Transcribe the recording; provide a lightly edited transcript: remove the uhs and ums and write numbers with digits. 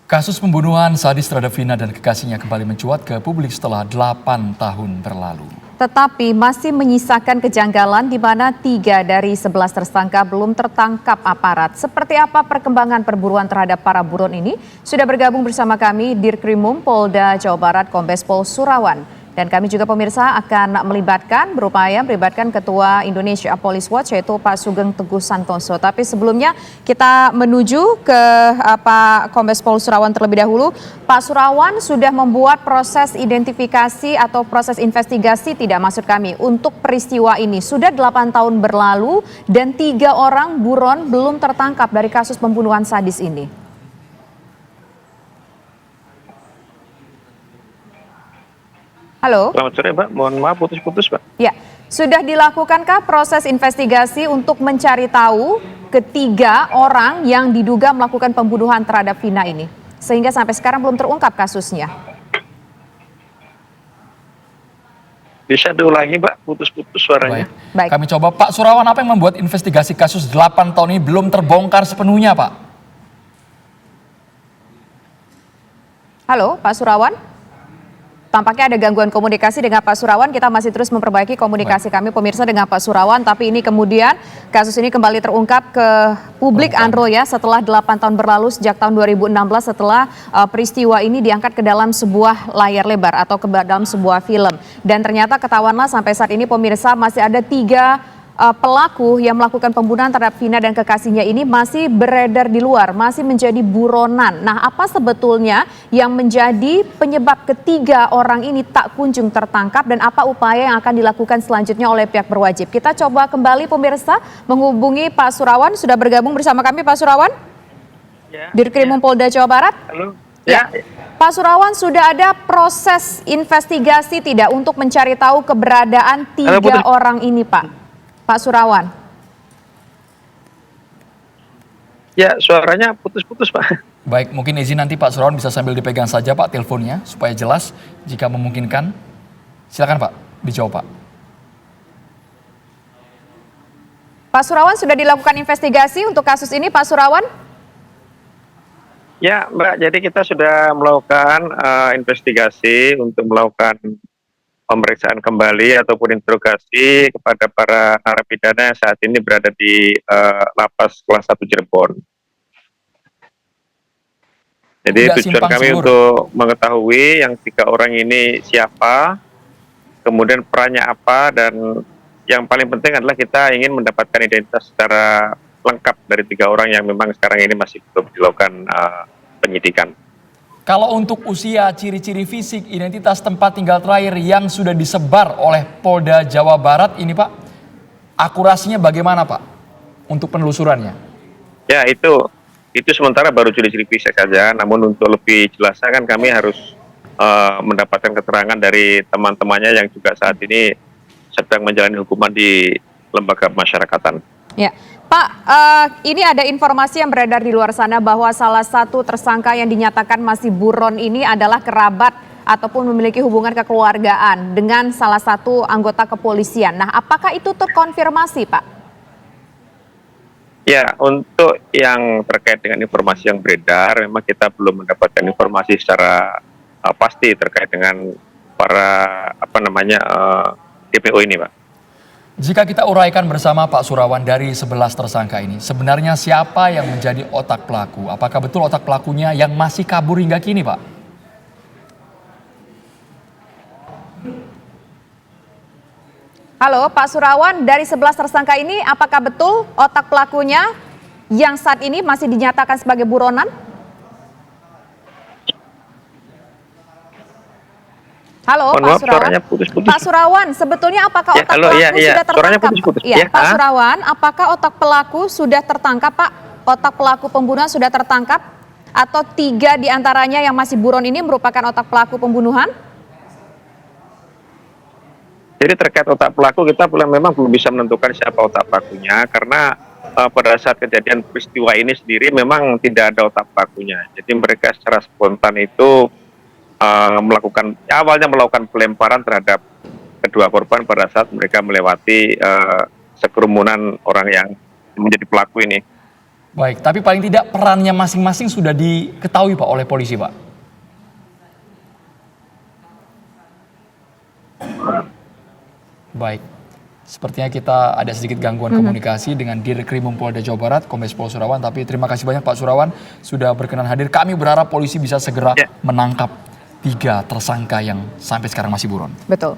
Kasus pembunuhan sadis terhadap Vina dan kekasihnya kembali mencuat ke publik setelah 8 tahun berlalu. Tetapi masih menyisakan kejanggalan di mana 3 dari 11 tersangka belum tertangkap aparat. Seperti apa perkembangan perburuan terhadap para buron ini? Sudah bergabung bersama kami Dirkrimum Polda Jawa Barat Kombes Pol Surawan. Dan kami juga pemirsa akan berupaya melibatkan Ketua Indonesia Police Watch yaitu Pak Sugeng Teguh Santoso. Tapi sebelumnya kita menuju ke Pak Kombes Pol Surawan terlebih dahulu. Pak Surawan sudah membuat proses identifikasi atau proses investigasi tidak maksud kami untuk peristiwa ini. Sudah 8 tahun berlalu dan 3 orang buron belum tertangkap dari kasus pembunuhan sadis ini. Halo. Selamat sore, Mbak. Mohon maaf putus-putus, Pak. Ya, sudah dilakukankah proses investigasi untuk mencari tahu ketiga orang yang diduga melakukan pembunuhan terhadap Vina ini? Sehingga sampai sekarang belum terungkap kasusnya. Bisa diulangi, Mbak, putus-putus suaranya. Baik. Kami coba, Pak Surawan, apa yang membuat investigasi kasus 8 tahun ini belum terbongkar sepenuhnya, Pak? Halo, Pak Surawan? Tampaknya ada gangguan komunikasi dengan Pak Surawan. Kita masih terus memperbaiki komunikasi kami pemirsa dengan Pak Surawan. Tapi ini kemudian kasus ini kembali terungkap ke publik, Andro, ya, setelah 8 tahun berlalu sejak tahun 2016 setelah peristiwa ini diangkat ke dalam sebuah layar lebar atau ke dalam sebuah film. Dan ternyata ketahuanlah sampai saat ini pemirsa masih ada 3 pelaku yang melakukan pembunuhan terhadap Vina dan kekasihnya ini masih beredar di luar, masih menjadi buronan. Nah, apa sebetulnya yang menjadi penyebab ketiga orang ini tak kunjung tertangkap dan apa upaya yang akan dilakukan selanjutnya oleh pihak berwajib? Kita coba kembali pemirsa menghubungi Pak Surawan. Sudah bergabung bersama kami Pak Surawan? Ya, Dirkrimum Polda Jawa Barat? Halo. Ya. Pak Surawan, sudah ada proses investigasi tidak untuk mencari tahu keberadaan 3 orang ini, Pak? Pak Surawan. Ya, suaranya putus-putus, Pak. Baik, mungkin izin nanti Pak Surawan bisa sambil dipegang saja, Pak, teleponnya supaya jelas jika memungkinkan. Silakan, Pak, dijawab, Pak. Pak Surawan, sudah dilakukan investigasi untuk kasus ini, Pak Surawan? Ya, Mbak, jadi kita sudah melakukan investigasi untuk melakukan pemeriksaan kembali ataupun interogasi kepada para narapidana yang saat ini berada di Lapas Kelas 1 Cirebon. Jadi tujuan kami untuk mengetahui yang 3 orang ini siapa, kemudian perannya apa, dan yang paling penting adalah kita ingin mendapatkan identitas secara lengkap dari 3 orang yang memang sekarang ini masih belum dilakukan penyidikan. Kalau untuk usia, ciri-ciri fisik, identitas tempat tinggal terakhir yang sudah disebar oleh Polda Jawa Barat ini, Pak, akurasinya bagaimana, Pak, untuk penelusurannya? Ya, itu sementara baru ciri-ciri fisik saja, namun untuk lebih jelasnya kan kami harus mendapatkan keterangan dari teman-temannya yang juga saat ini sedang menjalani hukuman di lembaga pemasyarakatan. Ya, Pak, ini ada informasi yang beredar di luar sana bahwa salah satu tersangka yang dinyatakan masih buron ini adalah kerabat ataupun memiliki hubungan kekeluargaan dengan salah satu anggota kepolisian. Nah, apakah itu terkonfirmasi, Pak? Ya, untuk yang terkait dengan informasi yang beredar, memang kita belum mendapatkan informasi secara pasti terkait dengan para DPO ini, Pak. Jika kita uraikan bersama Pak Surawan dari 11 tersangka ini, sebenarnya siapa yang menjadi otak pelaku? Apakah betul otak pelakunya yang masih kabur hingga kini, Pak? Halo, Pak Surawan, dari 11 tersangka ini apakah betul otak pelakunya yang saat ini masih dinyatakan sebagai buronan? Halo, Pak Surawan. Pak Surawan, sebetulnya apakah otak pelaku sudah tertangkap? Ya, Pak Surawan, apakah otak pelaku sudah tertangkap, Pak? Otak pelaku pembunuhan sudah tertangkap? Atau 3 diantaranya yang masih buron ini merupakan otak pelaku pembunuhan? Jadi terkait otak pelaku kita memang belum bisa menentukan siapa otak pelakunya karena pada saat kejadian peristiwa ini sendiri memang tidak ada otak pelakunya. Jadi mereka secara spontan itu awalnya melakukan pelemparan terhadap kedua korban pada saat mereka melewati sekerumunan orang yang menjadi pelaku ini. Baik, tapi paling tidak perannya masing-masing sudah diketahui Pak oleh polisi Pak. Baik, sepertinya kita ada sedikit gangguan komunikasi dengan Dirkrimum Polda Jawa Barat, Kombes Pol Surawan. Tapi terima kasih banyak Pak Surawan sudah berkenan hadir. Kami berharap polisi bisa segera menangkap 3 tersangka yang sampai sekarang masih buron. Betul.